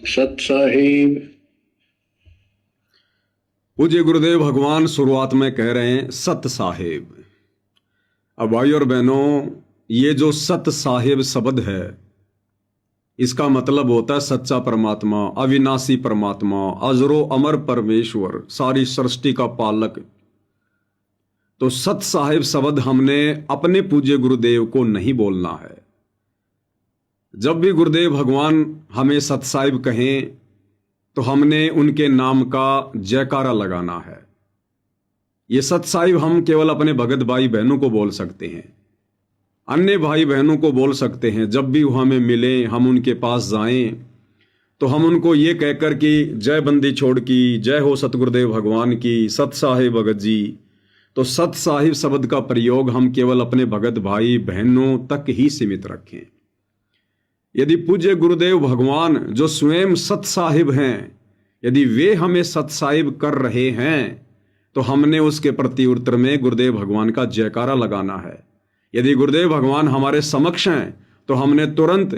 सत साहिब। पूज्य गुरुदेव भगवान शुरुआत में कह रहे हैं सत साहिब। अब भाई और बहनों, ये जो सत साहिब शब्द है, इसका मतलब होता है सच्चा परमात्मा, अविनाशी परमात्मा, अजरो अमर परमेश्वर, सारी सृष्टि का पालक। तो सत साहिब शब्द हमने अपने पूज्य गुरुदेव को नहीं बोलना है। जब भी गुरुदेव भगवान हमें सत साहिब कहें तो हमने उनके नाम का जयकारा लगाना है। ये सत साहिब हम केवल अपने भगत भाई बहनों को बोल सकते हैं, अन्य भाई बहनों को बोल सकते हैं। जब भी वो हमें मिले, हम उनके पास जाएं तो हम उनको ये कहकर कि जय बंदी छोड़ की, जय हो सतगुरुदेव भगवान की, सत साहिब भगत जी। तो सत साहिब शब्द का प्रयोग हम केवल अपने भगत भाई बहनों तक ही सीमित रखें। यदि पूज्य गुरुदेव भगवान जो स्वयं सत साहिब हैं, यदि वे हमें सत साहिब कर रहे हैं तो हमने उसके प्रति उत्तर में गुरुदेव भगवान का जयकारा लगाना है। यदि गुरुदेव भगवान हमारे समक्ष हैं तो हमने तुरंत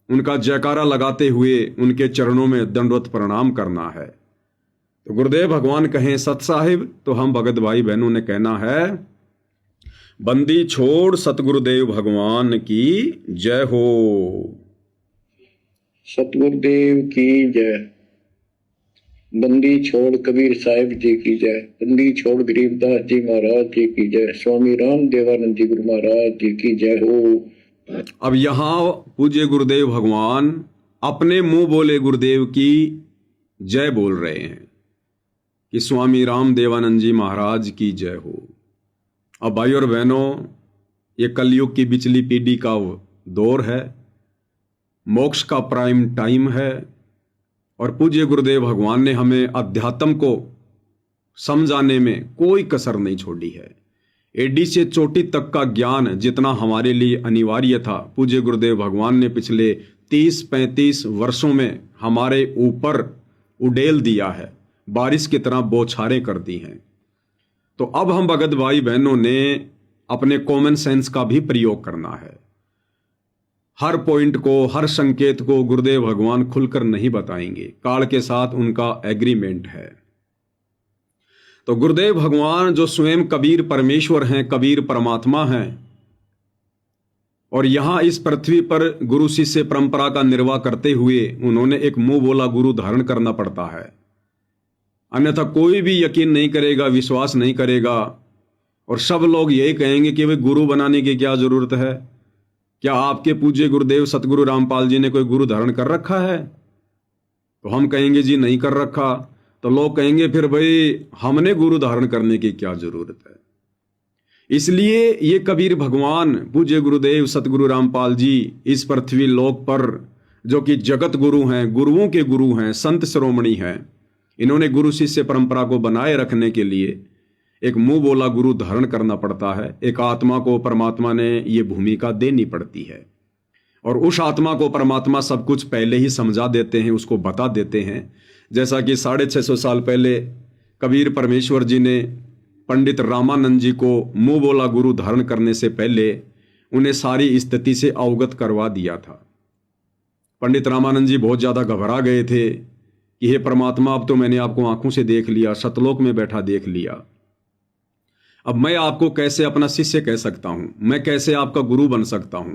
उनका जयकारा लगाते हुए उनके चरणों में दंडवत प्रणाम करना है। तो गुरुदेव भगवान कहें सत साहिब तो हम भगत भाई बहनों ने कहना है बंदी छोड़ सतगुरुदेव भगवान की जय हो। सतगुरुदेव की जय। बंदी छोड़ कबीर साहिब जी की जय। बंदी छोड़ गरीबदास जी महाराज जी की जय। स्वामी राम देवानंद जी गुरु महाराज जी की जय हो। अब यहां पूज्य गुरुदेव भगवान अपने मुंह बोले गुरुदेव की जय बोल रहे हैं कि स्वामी राम देवानंद जी महाराज की जय हो। अब भाई और बहनों, ये कलयुग की बिचली पीढ़ी का दौर है, मोक्ष का प्राइम टाइम है, और पूज्य गुरुदेव भगवान ने हमें अध्यात्म को समझाने में कोई कसर नहीं छोड़ी है। एडी से चोटी तक का ज्ञान जितना हमारे लिए अनिवार्य था, पूज्य गुरुदेव भगवान ने पिछले 30-35 वर्षों में हमारे ऊपर उड़ेल दिया है, बारिश की तरह बौछारें कर दी हैं। तो अब हम भगत भाई बहनों ने अपने कॉमन सेंस का भी प्रयोग करना है। हर पॉइंट को, हर संकेत को गुरुदेव भगवान खुलकर नहीं बताएंगे, काल के साथ उनका एग्रीमेंट है। तो गुरुदेव भगवान जो स्वयं कबीर परमेश्वर हैं, कबीर परमात्मा हैं, और यहां इस पृथ्वी पर गुरु शिष्य परंपरा का निर्वाह करते हुए उन्होंने एक मुंह बोला गुरु धारण करना पड़ता है, अन्यथा कोई भी यकीन नहीं करेगा, विश्वास नहीं करेगा, और सब लोग यही कहेंगे कि वे गुरु बनाने की क्या जरूरत है। क्या आपके पूज्य गुरुदेव सतगुरु रामपाल जी ने कोई गुरु धारण कर रखा है? तो हम कहेंगे जी नहीं कर रखा। तो लोग कहेंगे फिर भाई हमने गुरु धारण करने की क्या जरूरत है। इसलिए ये कबीर भगवान पूज्य गुरुदेव सतगुरु रामपाल जी इस पृथ्वी लोक पर, जो कि जगत गुरु हैं, गुरुओं के गुरु हैं, संत शिरोमणि हैं, इन्होंने गुरु शिष्य परंपरा को बनाए रखने के लिए एक मुंह बोला गुरु धारण करना पड़ता है। एक आत्मा को परमात्मा ने ये भूमिका देनी पड़ती है, और उस आत्मा को परमात्मा सब कुछ पहले ही समझा देते हैं, उसको बता देते हैं। जैसा कि 650 साल पहले कबीर परमेश्वर जी ने पंडित रामानंद जी को मुंह बोला गुरु धारण करने से पहले उन्हें सारी स्थिति से अवगत करवा दिया था। पंडित रामानंद जी बहुत ज़्यादा घबरा गए थे कि हे परमात्मा, अब तो मैंने आपको आंखों से देख लिया, सतलोक में बैठा देख लिया, अब मैं आपको कैसे अपना शिष्य कह सकता हूं, मैं कैसे आपका गुरु बन सकता हूं,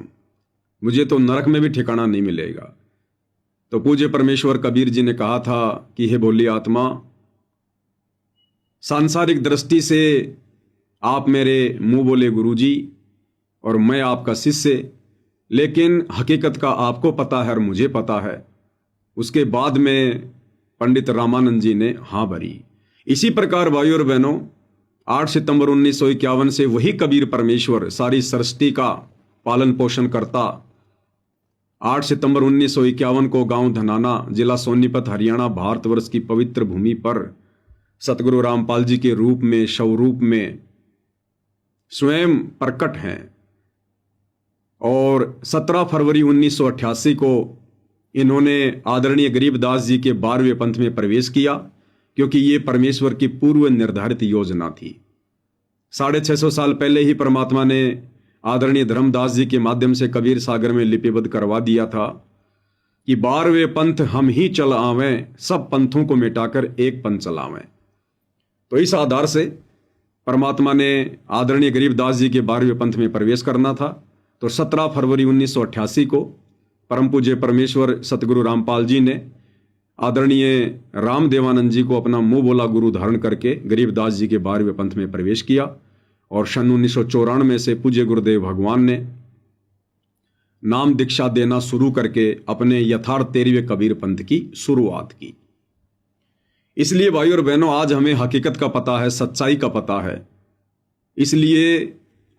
मुझे तो नरक में भी ठिकाना नहीं मिलेगा। तो पूज्य परमेश्वर कबीर जी ने कहा था कि हे भोली आत्मा, सांसारिक दृष्टि से आप मेरे मुंह बोले गुरु जी और मैं आपका शिष्य, लेकिन हकीकत का आपको पता है और मुझे पता है। उसके बाद में पंडित रामानंद जी ने हाँ भरी। इसी प्रकार भाइयों और बहनों, 8 सितंबर 1951 से वही कबीर परमेश्वर सारी सृष्टि का पालन पोषण करता। 8 सितंबर 1951 को गांव धनाना, जिला सोनीपत, हरियाणा, भारतवर्ष की पवित्र भूमि पर सतगुरु रामपाल जी के रूप में, स्वरूप में स्वयं प्रकट हैं। और 17 फरवरी 1988 को इन्होंने आदरणीय गरीबदास जी के 12वें पंथ में प्रवेश किया, क्योंकि ये परमेश्वर की पूर्व निर्धारित योजना थी। 650 साल पहले ही परमात्मा ने आदरणीय धर्मदास जी के माध्यम से कबीर सागर में लिपिबद्ध करवा दिया था कि 12वें पंथ हम ही चल आवें, सब पंथों को मिटाकर एक पंथ चलावें। तो इस आधार से परमात्मा ने आदरणीय गरीबदास जी के 12वें पंथ में प्रवेश करना था। तो 17 फरवरी 1988 को परम पूज्य परमेश्वर सतगुरु रामपाल जी ने आदरणीय राम देवानंद जी को अपना मुंह बोला गुरु धारण करके गरीबदास जी के 12वें पंथ में प्रवेश किया। और सन 1994 से पूज्य गुरुदेव भगवान ने नाम दीक्षा देना शुरू करके अपने यथार्थ 13वें कबीर पंथ की शुरुआत की। इसलिए भाई और बहनों, आज हमें हकीकत का पता है, सच्चाई का पता है। इसलिए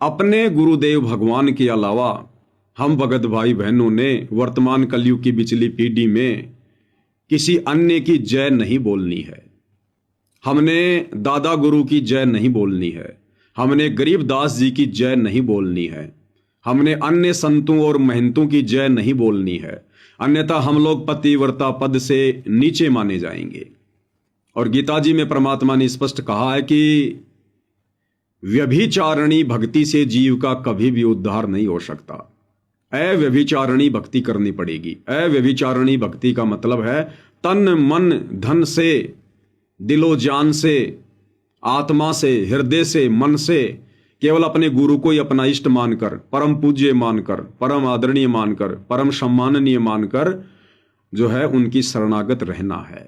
अपने गुरुदेव भगवान के अलावा हम भगत भाई बहनों ने वर्तमान कलयुग की बिचली पीढ़ी में किसी अन्य की जय नहीं बोलनी है। हमने दादा गुरु की जय नहीं बोलनी है, हमने गरीबदास जी की जय नहीं बोलनी है, हमने अन्य संतों और महंतों की जय नहीं बोलनी है, अन्यथा हम लोग पतिव्रता पद से नीचे माने जाएंगे। और गीता जी में परमात्मा ने स्पष्ट कहा है कि व्यभिचारणी भक्ति से जीव का कभी भी उद्धार नहीं हो सकता। अव्यभिचारणी भक्ति करनी पड़ेगी। अव्यभिचारणी भक्ति का मतलब है तन मन धन से, दिलो जान से, आत्मा से, हृदय से, मन से केवल अपने गुरु को ही अपना इष्ट मानकर, परम पूज्य मानकर, परम आदरणीय मानकर, परम सम्माननीय मानकर जो है उनकी शरणागत रहना है।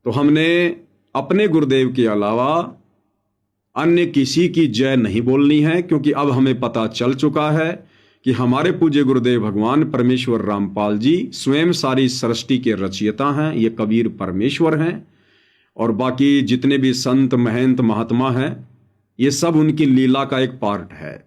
तो हमने अपने गुरुदेव के अलावा अन्य किसी की जय नहीं बोलनी है, क्योंकि अब हमें पता चल चुका है कि हमारे पूज्य गुरुदेव भगवान परमेश्वर रामपाल जी स्वयं सारी सृष्टि के रचयिता हैं, ये कबीर परमेश्वर हैं। और बाकी जितने भी संत महंत महात्मा हैं, ये सब उनकी लीला का एक पार्ट है।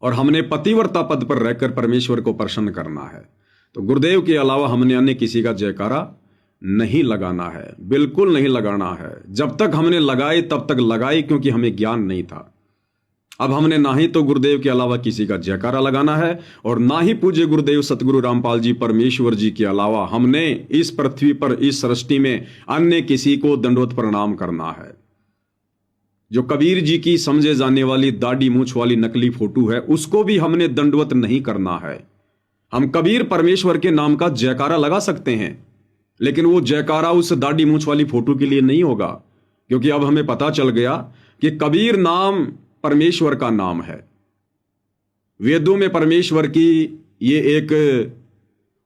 और हमने पतिव्रता पद पर रहकर परमेश्वर को प्रसन्न करना है। तो गुरुदेव के अलावा हमने अन्य किसी का जयकारा नहीं लगाना है, बिल्कुल नहीं लगाना है। जब तक हमने लगाई तब तक लगाई, क्योंकि हमें ज्ञान नहीं था। अब हमने ना ही तो गुरुदेव के अलावा किसी का जयकारा लगाना है, और ना ही पूज्य गुरुदेव सतगुरु रामपाल जी परमेश्वर जी के अलावा हमने इस पृथ्वी पर, इस सृष्टि में अन्य किसी को दंडवत प्रणाम करना है। जो कबीर जी की समझे जाने वाली दाढ़ी मूछ वाली नकली फोटो है, उसको भी हमने दंडवत नहीं करना है। हम कबीर परमेश्वर के नाम का जयकारा लगा सकते हैं, लेकिन वो जयकारा उस दाढ़ी मूछ वाली फोटो के लिए नहीं होगा, क्योंकि अब हमें पता चल गया कि कबीर नाम परमेश्वर का नाम है। वेदों में परमेश्वर की ये एक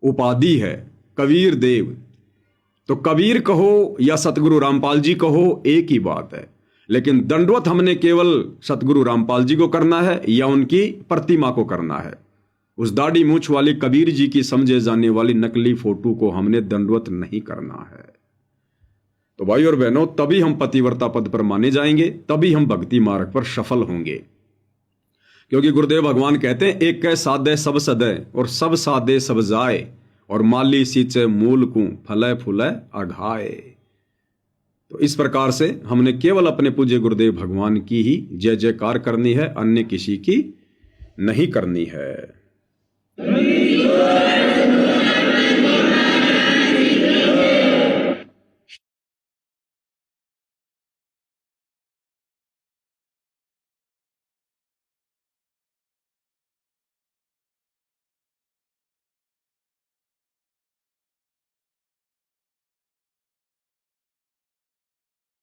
उपाधि है, कबीर देव। तो कबीर कहो या सतगुरु रामपाल जी कहो, एक ही बात है। लेकिन दंडवत हमने केवल सतगुरु रामपाल जी को करना है या उनकी प्रतिमा को करना है। उस दाढ़ी मूछ वाली कबीर जी की समझे जाने वाली नकली फोटो को हमने दंडवत नहीं करना है। तो भाई और बहनों, तभी हम पतिव्रता पद पर माने जाएंगे, तभी हम भक्ति मार्ग पर सफल होंगे। क्योंकि गुरुदेव भगवान कहते हैं, एक कै साधे सब सदय और सब साधे सब जाए, और माली सींचे मूल को फले फूले अघाए। तो इस प्रकार से हमने केवल अपने पूज्य गुरुदेव भगवान की ही जय जयकार करनी है, अन्य किसी की नहीं करनी है।